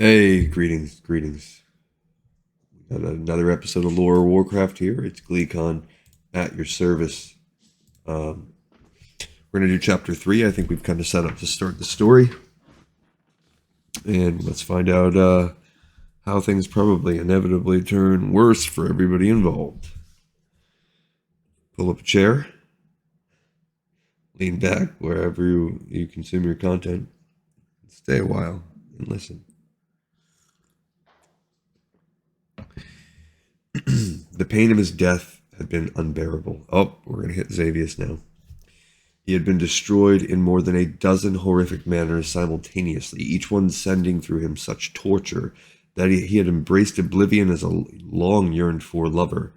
Hey, greetings. We got another episode of Lore Warcraft here. It's GleeCon at your service. We're going to do chapter 3. I think we've kind of set up to start the story. And let's find out how things probably inevitably turn worse for everybody involved. Pull up a chair. Lean back wherever you consume your content. Stay a while and listen. The pain of his death had been unbearable. Oh, we're going to hit Xavius now. He had been destroyed in more than a dozen horrific manners simultaneously, each one sending through him such torture that he had embraced oblivion as a long yearned for lover.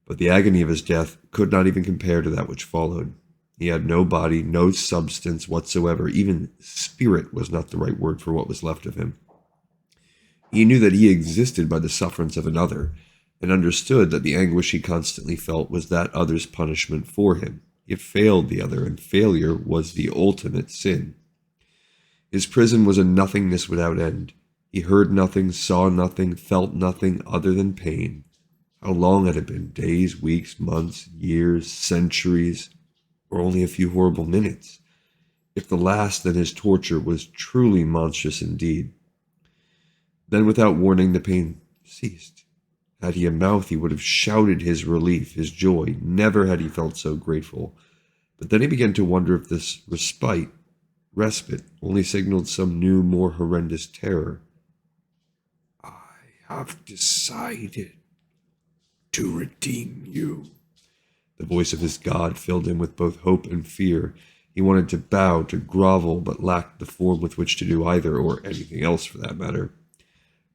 But the agony of his death could not even compare to that which followed. He had no body, no substance whatsoever. Even spirit was not the right word for what was left of him. He knew that he existed by the sufferance of another, and understood that the anguish he constantly felt was that other's punishment for him. It failed the other, and failure was the ultimate sin. His prison was a nothingness without end. He heard nothing, saw nothing, felt nothing other than pain. How long had it been? Days, weeks, months, years, centuries, or only a few horrible minutes? If the last, then his torture was truly monstrous indeed. Then, without warning, the pain ceased. Had he a mouth, he would have shouted his relief, his joy. Never had he felt so grateful. But then he began to wonder if this respite, only signaled some new, more horrendous terror. I have decided to redeem you. The voice of his god filled him with both hope and fear. He wanted to bow, to grovel, but lacked the form with which to do either, or anything else for that matter.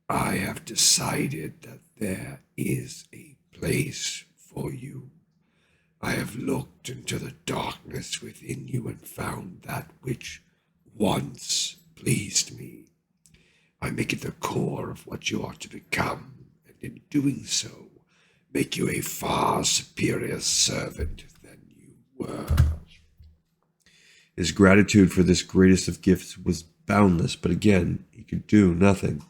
I have decided that there is a place for you. I have looked into the darkness within you and found that which once pleased me. I make it the core of what you are to become, and in doing so, make you a far superior servant than you were. His gratitude for this greatest of gifts was boundless, but again, he could do nothing.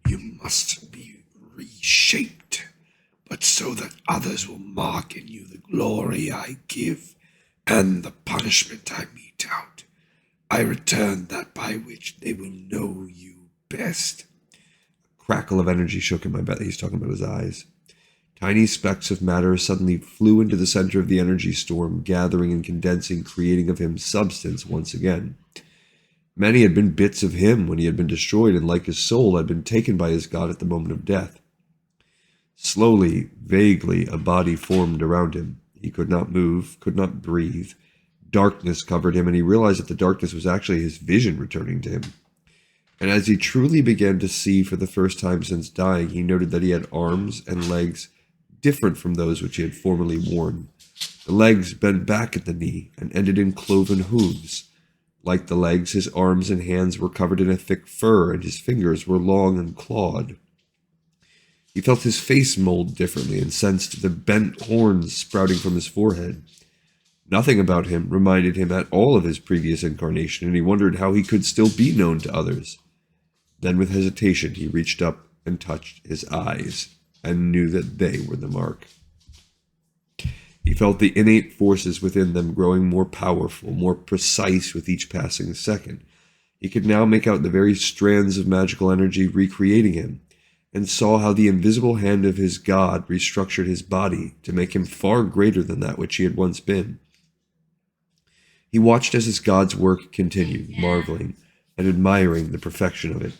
You must be reshaped, but so that others will mark in you the glory I give and the punishment I mete out. I return that by which they will know you best. A crackle of energy shook him. I bet he's talking about his eyes. Tiny specks of matter suddenly flew into the center of the energy storm, gathering and condensing, creating of him substance once again. Many had been bits of him when he had been destroyed, and like his soul, had been taken by his god at the moment of death. Slowly, vaguely, a body formed around him. He could not move, could not breathe. Darkness covered him, and he realized that the darkness was actually his vision returning to him. And as he truly began to see for the first time since dying, he noted that he had arms and legs different from those which he had formerly worn. The legs bent back at the knee and ended in cloven hooves. Like the legs, his arms and hands were covered in a thick fur, and his fingers were long and clawed. He felt his face mold differently and sensed the bent horns sprouting from his forehead. Nothing about him reminded him at all of his previous incarnation, and he wondered how he could still be known to others. Then with hesitation he reached up and touched his eyes, and knew that they were the mark. He felt the innate forces within them growing more powerful, more precise with each passing second. He could now make out the very strands of magical energy recreating him, and saw how the invisible hand of his god restructured his body to make him far greater than that which he had once been. He watched as his god's work continued, marveling and admiring the perfection of it.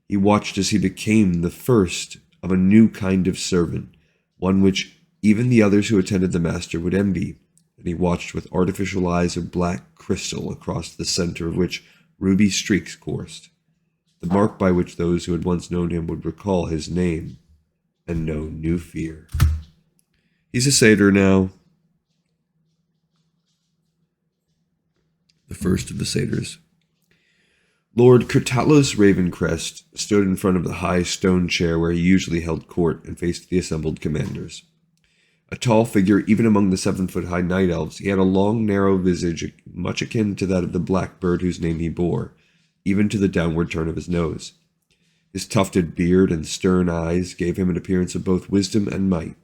He watched as he became the first of a new kind of servant, one which even the others who attended the master would envy, and he watched with artificial eyes of black crystal across the center of which ruby streaks coursed, the mark by which those who had once known him would recall his name and know new fear. He's a satyr now, the first of the satyrs. Lord Kurtalos Ravencrest stood in front of the high stone chair where he usually held court and faced the assembled commanders. A tall figure even among the 7-foot-high night elves, he had a long, narrow visage much akin to that of the blackbird whose name he bore, even to the downward turn of his nose. His tufted beard and stern eyes gave him an appearance of both wisdom and might.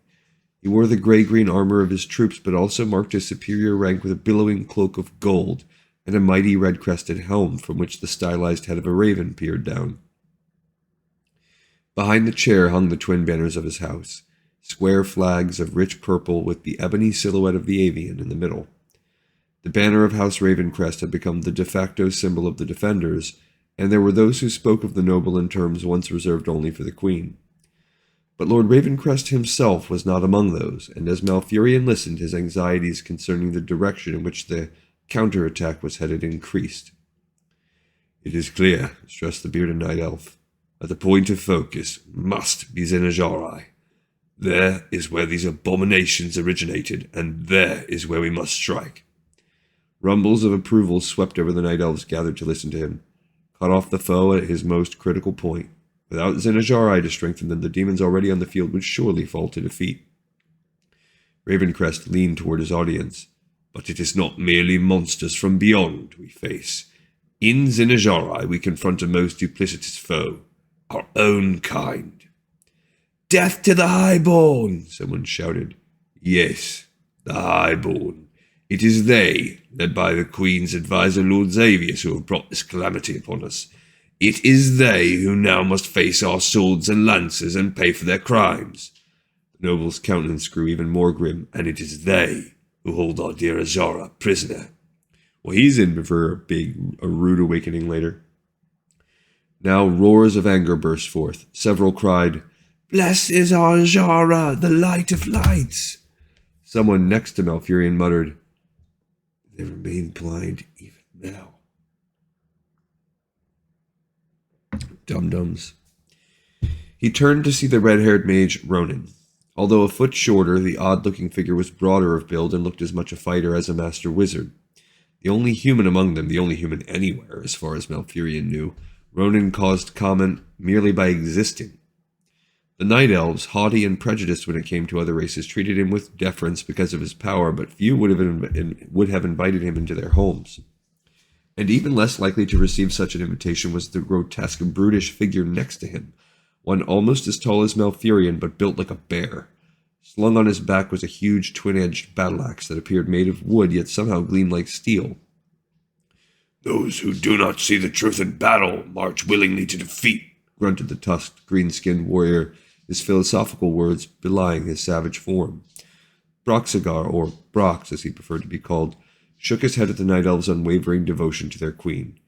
He wore the gray-green armor of his troops, but also marked his superior rank with a billowing cloak of gold and a mighty red-crested helm from which the stylized head of a raven peered down. Behind the chair hung the twin banners of his house, square flags of rich purple with the ebony silhouette of the avian in the middle. The banner of House Ravencrest had become the de facto symbol of the Defenders, and there were those who spoke of the noble in terms once reserved only for the Queen. But Lord Ravencrest himself was not among those, and as Malfurion listened, his anxieties concerning the direction in which the counterattack was headed increased. "It is clear," stressed the bearded night elf, "that the point of focus must be Zenajari. There is where these abominations originated, and there is where we must strike." Rumbles of approval swept over the night elves gathered to listen to him. Cut off the foe at his most critical point. Without Zenajari to strengthen them, the demons already on the field would surely fall to defeat. Ravencrest leaned toward his audience. "But it is not merely monsters from beyond we face. In Zenajari we confront a most duplicitous foe, our own kind." "Death to the Highborn!" someone shouted. "Yes, the Highborn. It is they, led by the Queen's advisor Lord Xavius, who have brought this calamity upon us. It is they who now must face our swords and lances and pay for their crimes." The noble's countenance grew even more grim, "and it is they who hold our dear Azara prisoner." Well, he's in for a rude awakening later. Now roars of anger burst forth. Several cried, "Blessed is our Azara, the light of lights." Someone next to Malfurion muttered, "They remain blind even now." Dum-dums. He turned to see the red-haired mage Ronan. Although a foot shorter, the odd-looking figure was broader of build and looked as much a fighter as a master wizard. The only human among them, the only human anywhere, as far as Malfurion knew, Ronan caused comment merely by existing. The Night Elves, haughty and prejudiced when it came to other races, treated him with deference because of his power, but few would have invited him into their homes. And even less likely to receive such an invitation was the grotesque, brutish figure next to him, one almost as tall as Malfurion, but built like a bear. Slung on his back was a huge twin-edged battle-axe that appeared made of wood, yet somehow gleamed like steel. "Those who do not see the truth in battle march willingly to defeat," grunted the tusked, green-skinned warrior, his philosophical words belying his savage form. Broxigar, or Brox as he preferred to be called, shook his head at the Night Elves' unwavering devotion to their queen.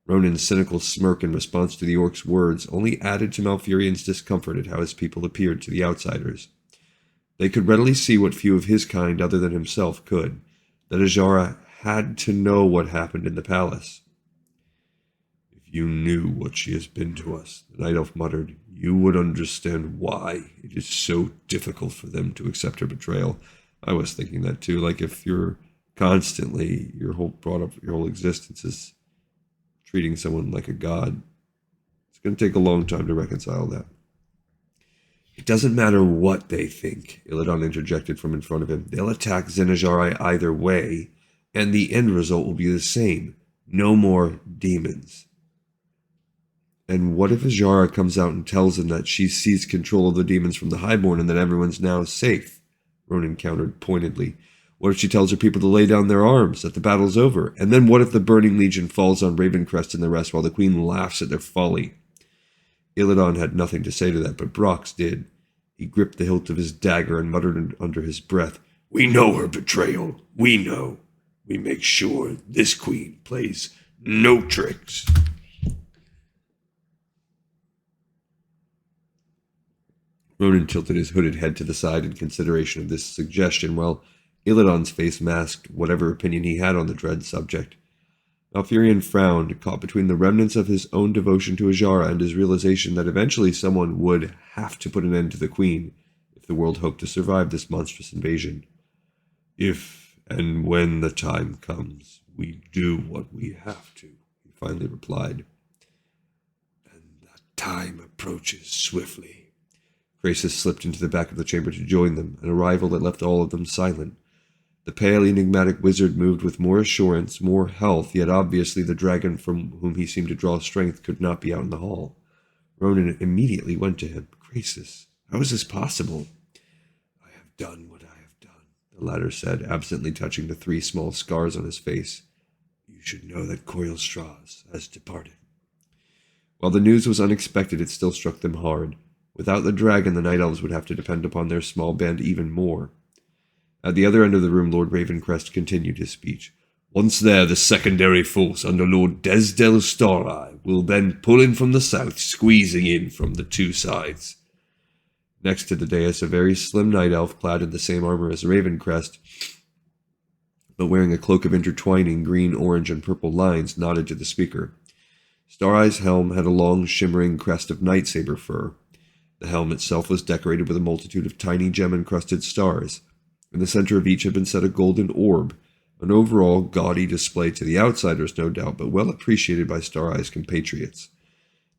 Ronan's cynical smirk in response to the orc's words only added to Malfurion's discomfort at how his people appeared to the outsiders. They could readily see what few of his kind other than himself could, that Azara had to know what happened in the palace. "If you knew what she has been to us," the Night Elf muttered, "you would understand why it is so difficult for them to accept her betrayal." I was thinking that too, like if you're constantly, your whole existence is treating someone like a god, it's going to take a long time to reconcile that. "It doesn't matter what they think," Illidan interjected from in front of him. "They'll attack Zenajari either way, and the end result will be the same. No more demons." "And what if Azara comes out and tells them that she seized control of the demons from the Highborn and that everyone's now safe?" Ronan countered pointedly. "What if she tells her people to lay down their arms, that the battle's over? And then what if the Burning Legion falls on Ravencrest and the rest while the Queen laughs at their folly?" Illidan had nothing to say to that, but Brox did. He gripped the hilt of his dagger and muttered under his breath, "We know her betrayal. We know. We make sure this Queen plays no tricks." Ronan tilted his hooded head to the side in consideration of this suggestion, while Illidan's face masked whatever opinion he had on the dread subject. Malfurion frowned, caught between the remnants of his own devotion to Azara and his realization that eventually someone would have to put an end to the Queen if the world hoped to survive this monstrous invasion. "If and when the time comes, we do what we have to," he finally replied. "And that time approaches swiftly." Krasis slipped into the back of the chamber to join them, an arrival that left all of them silent. The pale, enigmatic wizard moved with more assurance, more health, yet obviously the dragon from whom he seemed to draw strength could not be out in the hall. Ronan immediately went to him. Gracious, how is this possible? I have done what I have done, the latter said, absently touching the 3 small scars on his face. You should know that Coil Straws has departed. While the news was unexpected, it still struck them hard. Without the dragon, the Night Elves would have to depend upon their small band even more. At the other end of the room, Lord Ravencrest continued his speech. Once there, the secondary force under Lord Desdell Stareye will then pull in from the south, squeezing in from the 2 sides. Next to the dais, a very slim night elf clad in the same armor as Ravencrest, but wearing a cloak of intertwining green, orange, and purple lines, nodded to the speaker. Stareye's helm had a long, shimmering crest of nightsaber fur. The helm itself was decorated with a multitude of tiny gem-encrusted stars. In the center of each had been set a golden orb, an overall gaudy display to the outsiders, no doubt, but well appreciated by Stareye's compatriots.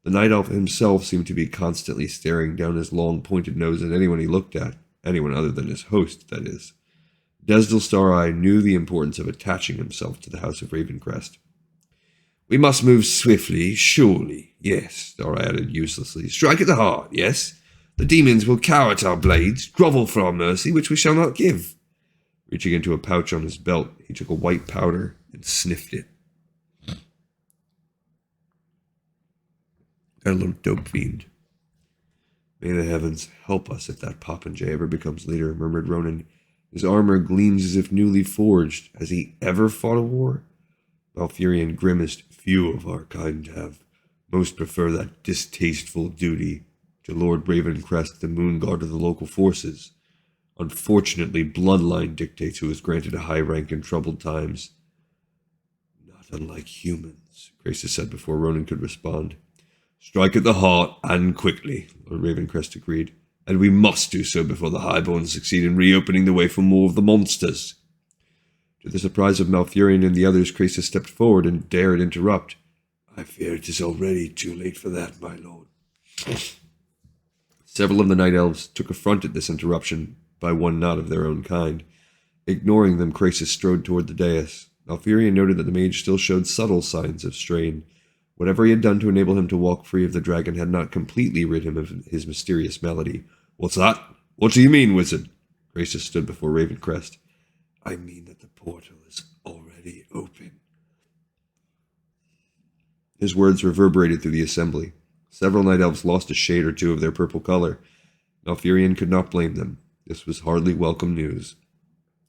The Night Elf himself seemed to be constantly staring down his long, pointed nose at anyone he looked at, anyone other than his host, that is. Desdell Stareye knew the importance of attaching himself to the House of Ravencrest. We must move swiftly, surely. Yes, Stareye added uselessly. Strike at the heart, yes? The demons will cower at our blades, grovel for our mercy, which we shall not give. Reaching into a pouch on his belt, he took a white powder and sniffed it. That little dope fiend. May the heavens help us if that Popinjay ever becomes leader, murmured Ronan. His armor gleams as if newly forged. Has he ever fought a war? Malfurion grimaced. Few of our kind have. Most prefer that distasteful duty to Lord Ravencrest, the moon guard of the local forces. Unfortunately, bloodline dictates who is granted a high rank in troubled times. Not unlike humans, Graces said before Ronan could respond. Strike at the heart, and quickly, Lord Ravencrest agreed. And we must do so before the Highborn succeed in reopening the way for more of the monsters. To the surprise of Malfurion and the others, Graces stepped forward and dared interrupt. I fear it is already too late for that, my lord. Several of the Night Elves took affront at this interruption by one not of their own kind. Ignoring them, Graces strode toward the dais. Malfurion noted that the mage still showed subtle signs of strain. Whatever he had done to enable him to walk free of the dragon had not completely rid him of his mysterious malady. What's that? What do you mean, wizard? Graces stood before Ravencrest. I mean that the portal is already open. His words reverberated through the assembly. Several Night Elves lost a shade or 2 of their purple color. Malfurion could not blame them. This was hardly welcome news.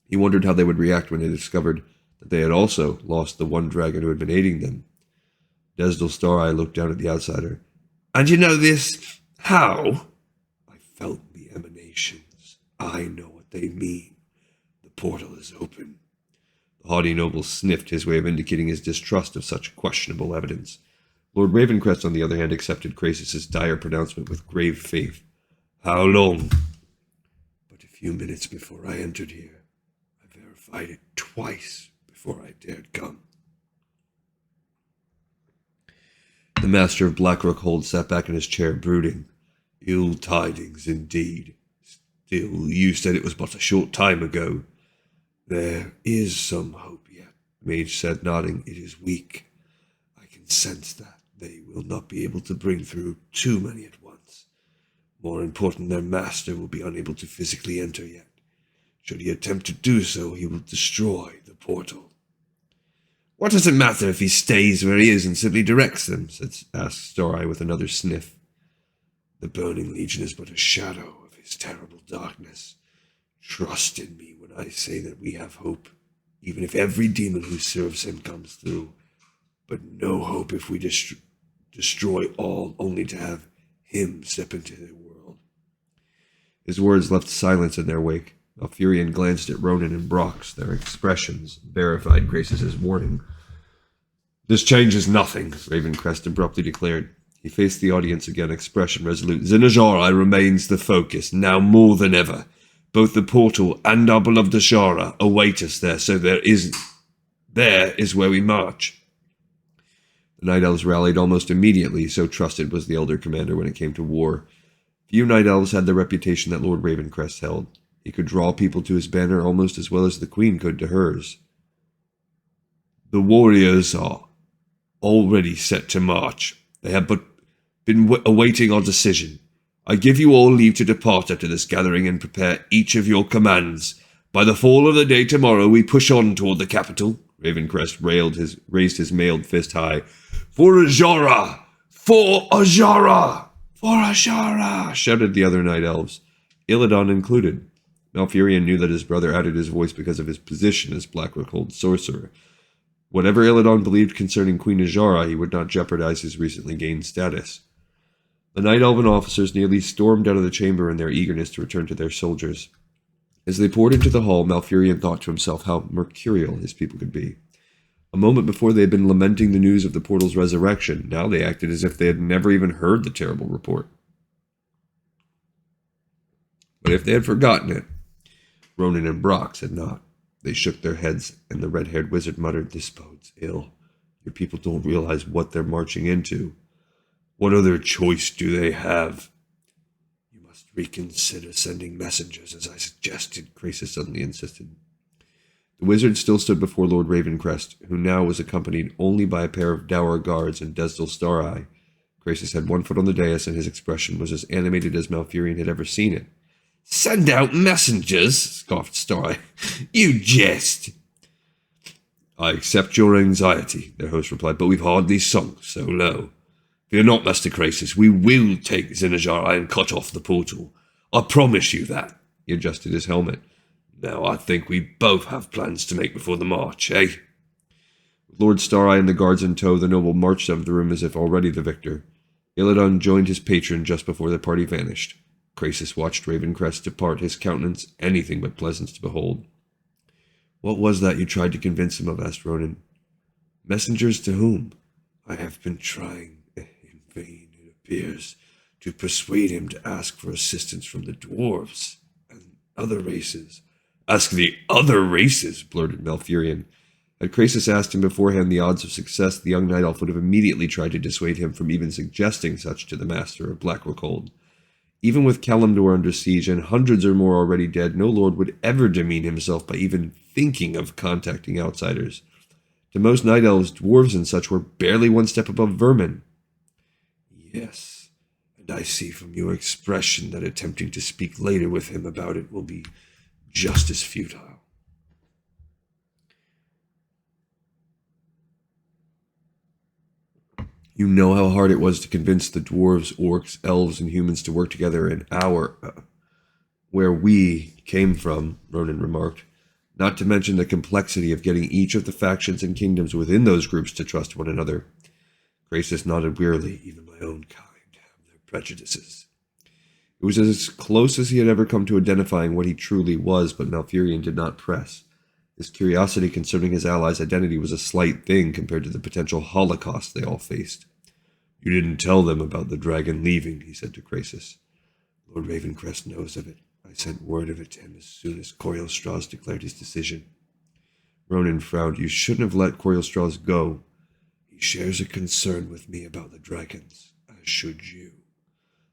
He wondered how they would react when they discovered that they had also lost the one dragon who had been aiding them. Desdell Stareye looked down at the outsider. And you know this? How? I felt the emanations. I know what they mean. The portal is open. The haughty noble sniffed, his way of indicating his distrust of such questionable evidence. Lord Ravencrest, on the other hand, accepted Graces' dire pronouncement with grave faith. How long? But a few minutes before I entered here. I verified it twice before I dared come. The Master of Blackrockhold sat back in his chair, brooding. Ill tidings, indeed. Still, you said it was but a short time ago. There is some hope yet, Mage said, nodding. It is weak. I can sense that they will not be able to bring through too many at once. More important, their master will be unable to physically enter yet. Should he attempt to do so, he will destroy the portal. What does it matter if he stays where he is and simply directs them? asked Stareye with another sniff. The Burning Legion is but a shadow of his terrible darkness. Trust in me when I say that we have hope, even if every demon who serves him comes through. But no hope if we destroy all, only to have him step into their world. His words left silence in their wake. Malfurion glanced at Ronan and Brox. Their expressions verified Graces' warning. This changes nothing, Ravencrest abruptly declared. He faced the audience again, expression resolute. Zinajara remains the focus, now more than ever. Both the portal and our beloved Ashara await us there, so there is where we march. The Night Elves rallied almost immediately, so trusted was the Elder Commander when it came to war. Few Night Elves had the reputation that Lord Ravencrest held. He could draw people to his banner almost as well as the queen could to hers. The warriors are already set to march. They have but been awaiting our decision. I give you all leave to depart after this gathering and prepare each of your commands. By the fall of the day tomorrow, we push on toward the capital. Ravencrest raised his mailed fist high. For Ajara! For Ajara! For Ajara! Shouted the other night elves, Illidan included. Malfurion knew that his brother added his voice because of his position as Blackrock sorcerer. Whatever Illidan believed concerning Queen Ajara, he would not jeopardize his recently gained status. The Night Elven officers nearly stormed out of the chamber in their eagerness to return to their soldiers. As they poured into the hall, Malfurion thought to himself how mercurial his people could be. A moment before they had been lamenting the news of the portal's resurrection, now they acted as if they had never even heard the terrible report. But if they had forgotten it, Ronan and Brox had not. They shook their heads, and the red-haired wizard muttered, "This bodes ill. Your people don't realize what they're marching into. What other choice do they have?" "You must reconsider sending messengers, as I suggested," Krasis suddenly insisted. The wizard still stood before Lord Ravencrest, who now was accompanied only by a pair of dour guards and Desdal Stareye. Krasis had one foot on the dais, and his expression was as animated as Malfurion had ever seen it. "Send out messengers?" scoffed Stareye. "You jest." "I accept your anxiety," their host replied, "but we've hardly sunk so low. Fear not, Master Krasis, we will take Zinajara and cut off the portal. I promise you that." He adjusted his helmet. "Now I think we both have plans to make before the march, eh?" With Lord Stareye and the guards in tow, the noble marched out of the room as if already the victor. Illidan joined his patron just before the party vanished. Krasis watched Ravencrest depart, his countenance anything but pleasant to behold. "What was that you tried to convince him of?" asked Ronan. "Messengers to whom?" "I have been trying, in vain it appears, to persuade him to ask for assistance from the dwarves and other races." "Ask the other races," blurted Malfurion. Had Krasis asked him beforehand the odds of success, the young night elf would have immediately tried to dissuade him from even suggesting such to the master of Blackrock. Even with Kalimdor under siege and hundreds or more already dead, no lord would ever demean himself by even thinking of contacting outsiders. To most night elves, dwarves and such were barely one step above vermin. "Yes, and I see from your expression that attempting to speak later with him about it will be just as futile." "You know how hard it was to convince the dwarves, orcs, elves, and humans to work together in where we came from," Ronan remarked. "Not to mention the complexity of getting each of the factions and kingdoms within those groups to trust one another." Krasis nodded wearily. "Even my own kind have their prejudices." It was as close as he had ever come to identifying what he truly was, but Malfurion did not press. His curiosity concerning his ally's identity was a slight thing compared to the potential holocaust they all faced. "You didn't tell them about the dragon leaving," he said to Krasis. "Lord Ravencrest knows of it. I sent word of it to him as soon as Corielstraws declared his decision." Ronan frowned. "You shouldn't have let Corielstraws go. He shares a concern with me about the dragons, as should you."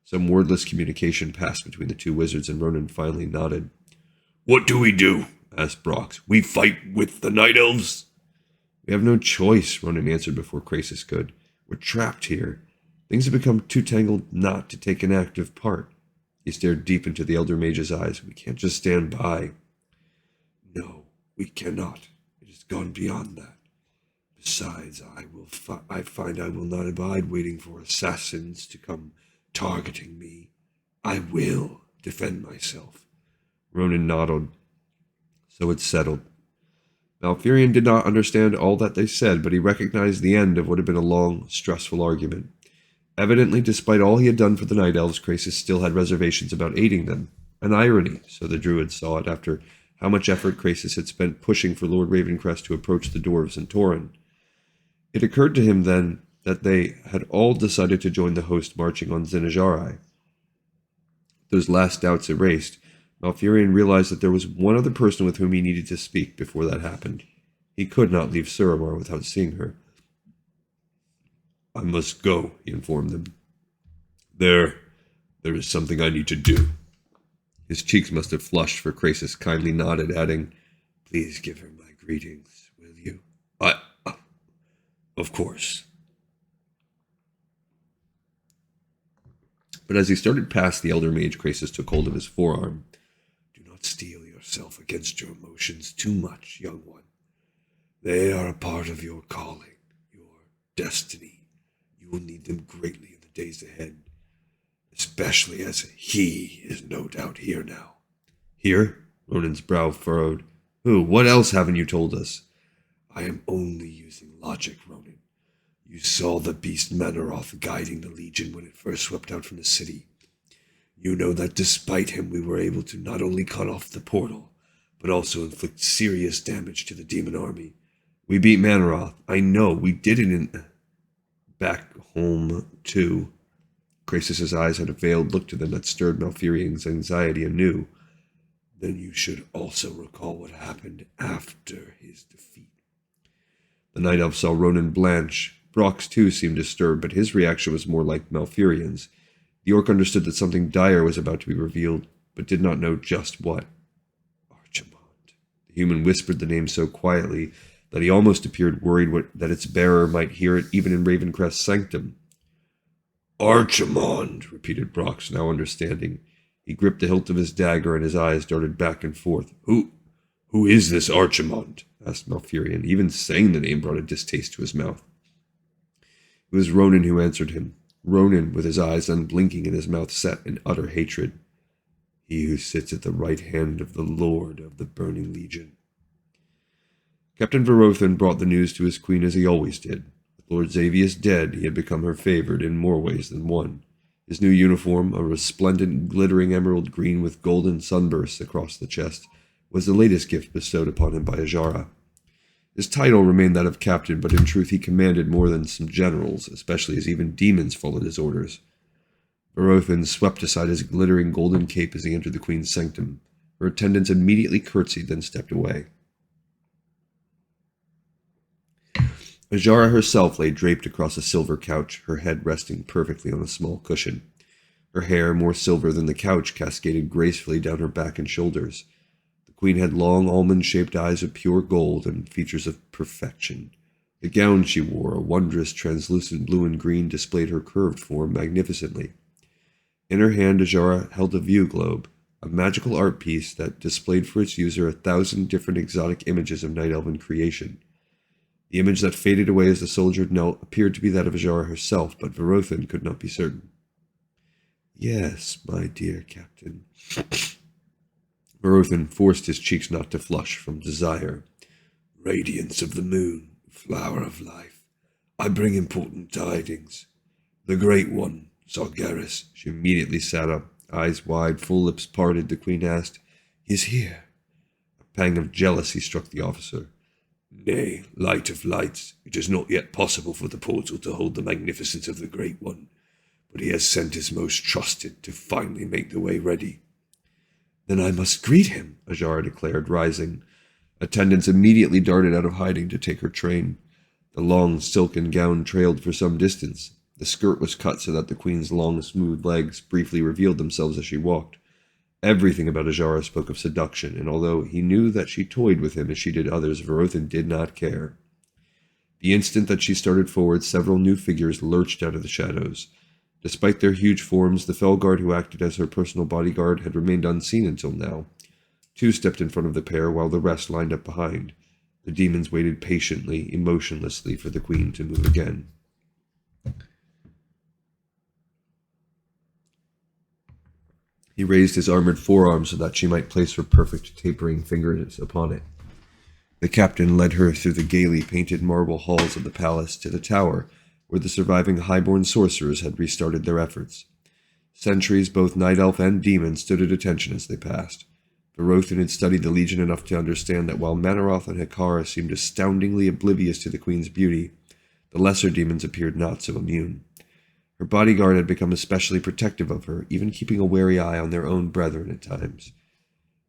Some wordless communication passed between the two wizards, and Ronan finally nodded. "What do we do?" asked Brox. "We fight with the Night Elves?" "We have no choice," Ronan answered before Krasis could. "We're trapped here. Things have become too tangled not to take an active part." He stared deep into the Elder Mage's eyes. "We can't just stand by." "No, we cannot. It has gone beyond that. Besides, I find I will not abide waiting for assassins to come targeting me. I will defend myself." Ronan nodded. "So it's settled." Malfurion did not understand all that they said, but he recognized the end of what had been a long, stressful argument. Evidently, despite all he had done for the Night Elves, Krasis still had reservations about aiding them. An irony, so the Druid saw it, after how much effort Krasis had spent pushing for Lord Ravencrest to approach the dwarves and Tauren. It occurred to him then that they had all decided to join the host marching on Zinajari. Those last doubts erased, Malfurion realized that there was one other person with whom he needed to speak before that happened. He could not leave Suramar without seeing her. "I must go," he informed them. There is something I need to do." His cheeks must have flushed, for Krasis kindly nodded, adding, "Please give her my greetings, will you?" Of course." But as he started past the elder mage, Krasis took hold of his forearm. "Do not steel yourself against your emotions too much, young one. They are a part of your calling, your destiny. You will need them greatly in the days ahead, especially as he is no doubt here now." "Here?" Ronan's brow furrowed. "Who? What else haven't you told us?" "I am only using logic, Ronan. You saw the beast Manaroth guiding the Legion when it first swept out from the city. You know that despite him, we were able to not only cut off the portal, but also inflict serious damage to the demon army. We beat Manaroth. I know, we did it in... back home, too." Krasis' eyes had a veiled look to them that stirred Malfurion's anxiety anew. "Then you should also recall what happened after his defeat." The Night Elf saw Ronan blanch. Brock's too seemed disturbed, but his reaction was more like Malfurion's. The orc understood that something dire was about to be revealed, but did not know just what. "Archimond." The human whispered the name so quietly that he almost appeared worried that its bearer might hear it even in Ravencrest's sanctum. "Archimond," repeated Brox, now understanding. He gripped the hilt of his dagger, and his eyes darted back and forth. Who is this Archimond?" asked Malfurion. Even saying the name brought a distaste to his mouth. It was Ronan who answered him. Ronan, with his eyes unblinking and his mouth set in utter hatred. "He who sits at the right hand of the Lord of the Burning Legion." Captain Verothan brought the news to his queen as he always did. With Lord Xavius dead, he had become her favored in more ways than one. His new uniform, a resplendent, glittering emerald green with golden sunbursts across the chest, was the latest gift bestowed upon him by Ajara. His title remained that of captain, but in truth he commanded more than some generals, especially as even demons followed his orders. Verothan swept aside his glittering golden cape as he entered the queen's sanctum. Her attendants immediately curtsied, then stepped away. Ajara herself lay draped across a silver couch, her head resting perfectly on a small cushion. Her hair, more silver than the couch, cascaded gracefully down her back and shoulders. The queen had long, almond-shaped eyes of pure gold and features of perfection. The gown she wore, a wondrous translucent blue and green, displayed her curved form magnificently. In her hand, Ajara held a view globe, a magical art piece that displayed for its user 1,000 different exotic images of night elven creation. The image that faded away as the soldier knelt appeared to be that of Ajara herself, but Verothan could not be certain. "Yes, my dear captain." Verothan forced his cheeks not to flush from desire. "Radiance of the moon, flower of life, I bring important tidings. The Great One, Sargeras." She immediately sat up, eyes wide, full lips parted. The queen asked, "He is here?" A pang of jealousy struck the officer. "Nay, light of lights, it is not yet possible for the portal to hold the magnificence of the Great One, but he has sent his most trusted to finally make the way ready." "Then I must greet him," Ajara declared, rising. Attendants immediately darted out of hiding to take her train. The long silken gown trailed for some distance. The skirt was cut so that the queen's long, smooth legs briefly revealed themselves as she walked. Everything about Ajara spoke of seduction, and although he knew that she toyed with him as she did others, Verothan did not care. The instant that she started forward, several new figures lurched out of the shadows. Despite their huge forms, the Felguard who acted as her personal bodyguard had remained unseen until now. Two stepped in front of the pair, while the rest lined up behind. The demons waited patiently, emotionlessly, for the queen to move again. He raised his armored forearm so that she might place her perfect tapering fingers upon it. The captain led her through the gaily painted marble halls of the palace to the tower, where the surviving highborn sorcerers had restarted their efforts. Sentries, both night elf and demon, stood at attention as they passed. Verothan had studied the Legion enough to understand that while Manaroth and Hekara seemed astoundingly oblivious to the queen's beauty, the lesser demons appeared not so immune. Her bodyguard had become especially protective of her, even keeping a wary eye on their own brethren at times.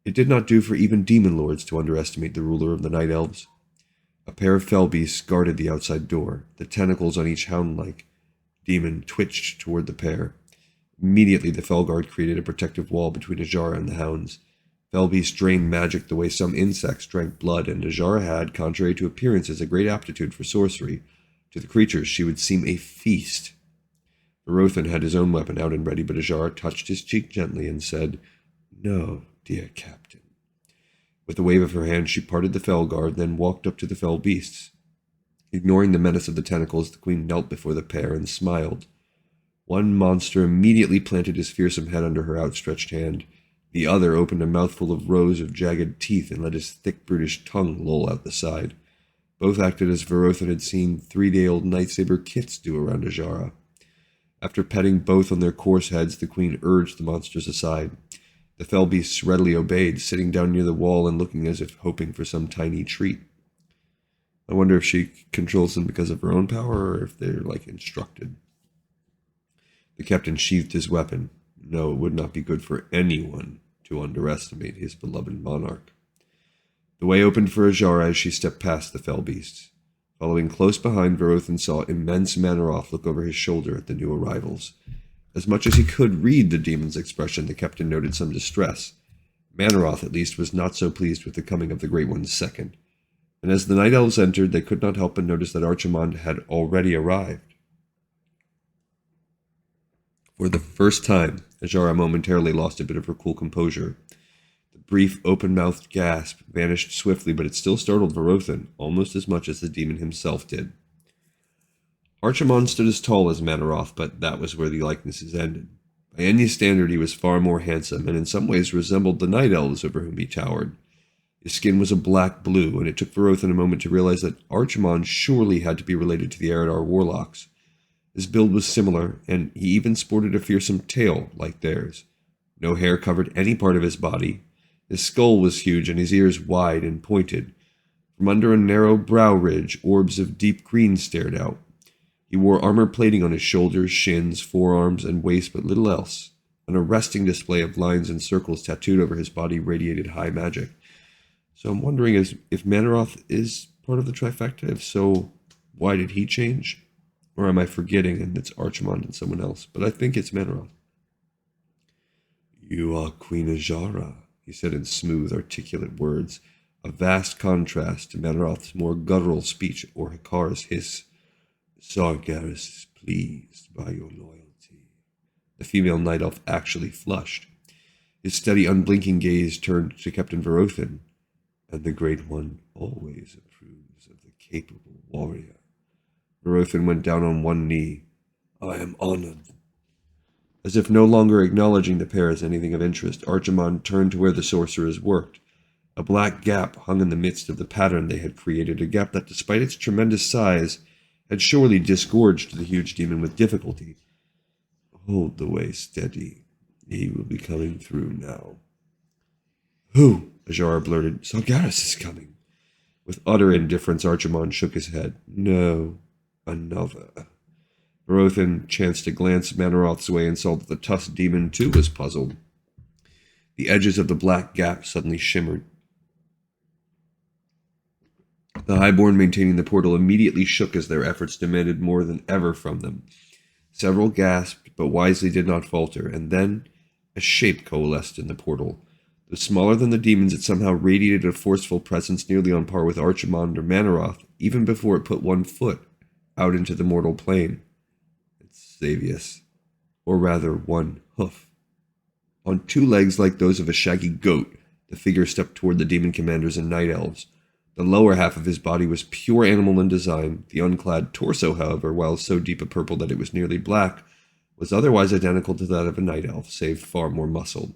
It did not do for even demon lords to underestimate the ruler of the Night Elves. A pair of fell beasts guarded the outside door, the tentacles on each hound-like demon twitched toward the pair. Immediately, the Felguard created a protective wall between Ajara and the hounds. Felbeast drained magic the way some insects drank blood, and Ajara had, contrary to appearances, a great aptitude for sorcery. To the creatures, she would seem a feast. Verothan had his own weapon out and ready, but Ajara touched his cheek gently and said, "No, dear captain." With a wave of her hand, she parted the Felguard, then walked up to the fell beasts. Ignoring the menace of the tentacles, the queen knelt before the pair and smiled. One monster immediately planted his fearsome head under her outstretched hand. The other opened a mouthful of rows of jagged teeth and let his thick, brutish tongue loll out the side. Both acted as Verothan had seen three-day-old Nightsaber kits do around Ajara. After petting both on their coarse heads, the queen urged the monsters aside. The fell beasts readily obeyed, sitting down near the wall and looking as if hoping for some tiny treat. I wonder if she controls them because of her own power, or if they're, instructed. The captain sheathed his weapon. No, it would not be good for anyone to underestimate his beloved monarch. The way opened for Ajara as she stepped past the fell beasts. Following close behind, Verothan saw immense Manaroth look over his shoulder at the new arrivals. As much as he could read the demon's expression, the captain noted some distress. Manaroth, at least, was not so pleased with the coming of the Great One's second. And as the Night Elves entered, they could not help but notice that Archimond had already arrived. For the first time, Ajara momentarily lost a bit of her cool composure. The brief, open-mouthed gasp vanished swiftly, but it still startled Verothan, almost as much as the demon himself did. Archimond stood as tall as Manaroth, but that was where the likenesses ended. By any standard, he was far more handsome, and in some ways resembled the Night Elves over whom he towered. His skin was a black blue, and it took Verothan a moment to realize that Archimond surely had to be related to the Eridar warlocks. His build was similar, and he even sported a fearsome tail like theirs. No hair covered any part of his body. His skull was huge, and his ears wide and pointed. From under a narrow brow ridge, orbs of deep green stared out. He wore armor plating on his shoulders, shins, forearms, and waist, but little else. An arresting display of lines and circles tattooed over his body radiated high magic. So I'm wondering if Manaroth is part of the trifecta. If so, why did he change? Or am I forgetting and it's Archimond and someone else? But I think it's Manaroth. "You are Queen Ajara," he said in smooth, articulate words, a vast contrast to Manaroth's more guttural speech or Hakar's hiss. "Sargeras is pleased by your loyalty." The female night elf actually flushed. His steady, unblinking gaze turned to Captain Verothan. "And the Great One always approves of the capable warrior." Verothan went down on one knee. "I am honored." As if no longer acknowledging the pair as anything of interest, Archimond turned to where the sorcerers worked. A black gap hung in the midst of the pattern they had created, a gap that, despite its tremendous size, had surely disgorged the huge demon with difficulty. "Hold the way steady. He will be coming through now." "Who?" Ajara blurted. "Sargeras is coming." With utter indifference, Archimond shook his head. "No, another." Verothan chanced to glance Manaroth's way and saw that the tusked demon, too, was puzzled. The edges of the black gap suddenly shimmered. The highborn maintaining the portal immediately shook as their efforts demanded more than ever from them. Several gasped, but wisely did not falter, and then a shape coalesced in the portal. Though smaller than the demons, it somehow radiated a forceful presence nearly on par with Archimond or Manaroth, even before it put one foot out into the mortal plane. It's Xavius, or rather one hoof. On two legs like those of a shaggy goat, the figure stepped toward the demon commanders and night elves. The lower half of his body was pure animal in design. The unclad torso, however, while so deep a purple that it was nearly black, was otherwise identical to that of a night elf, save far more muscled.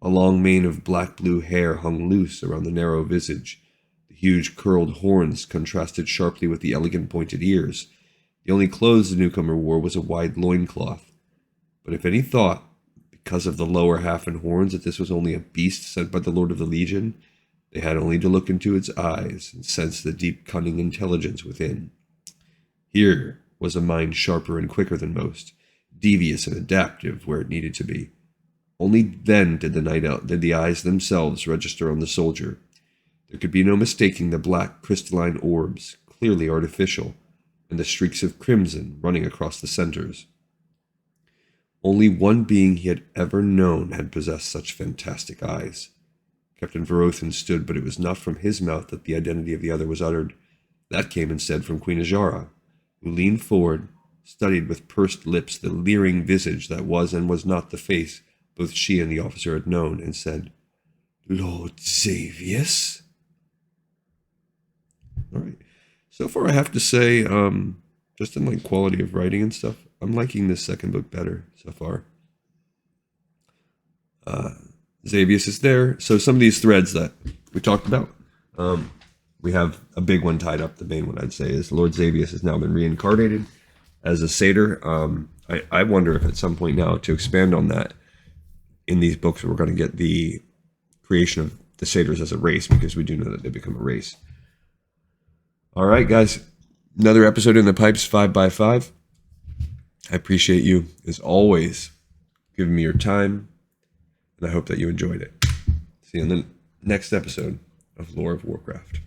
A long mane of black-blue hair hung loose around the narrow visage. The huge curled horns contrasted sharply with the elegant pointed ears. The only clothes the newcomer wore was a wide loincloth. But if any thought, because of the lower half and horns, that this was only a beast sent by the Lord of the Legion, they had only to look into its eyes and sense the deep cunning intelligence within. Here was a mind sharper and quicker than most, devious and adaptive where it needed to be. Only then did the eyes themselves register on the soldier. There could be no mistaking the black crystalline orbs, clearly artificial, and the streaks of crimson running across the centers. Only one being he had ever known had possessed such fantastic eyes. Captain Verothin stood, but it was not from his mouth that the identity of the other was uttered. That came instead from Queen Ajara, who leaned forward, studied with pursed lips the leering visage that was and was not the face both she and the officer had known, and said, "Lord Xavius?" All right. So far, I have to say, just in like quality of writing and stuff, I'm liking this second book better so far. Xavius is there. So some of these threads that we talked about, we have a big one tied up. The main one, I'd say, is Lord Xavius has now been reincarnated as a satyr. I wonder if at some point now, to expand on that, in these books, we're going to get the creation of the satyrs as a race, because we do know that they become a race. All right, guys. Another episode in the pipes, 5x5. I appreciate you, as always, giving me your time, and I hope that you enjoyed it. See you in the next episode of Lore of Warcraft.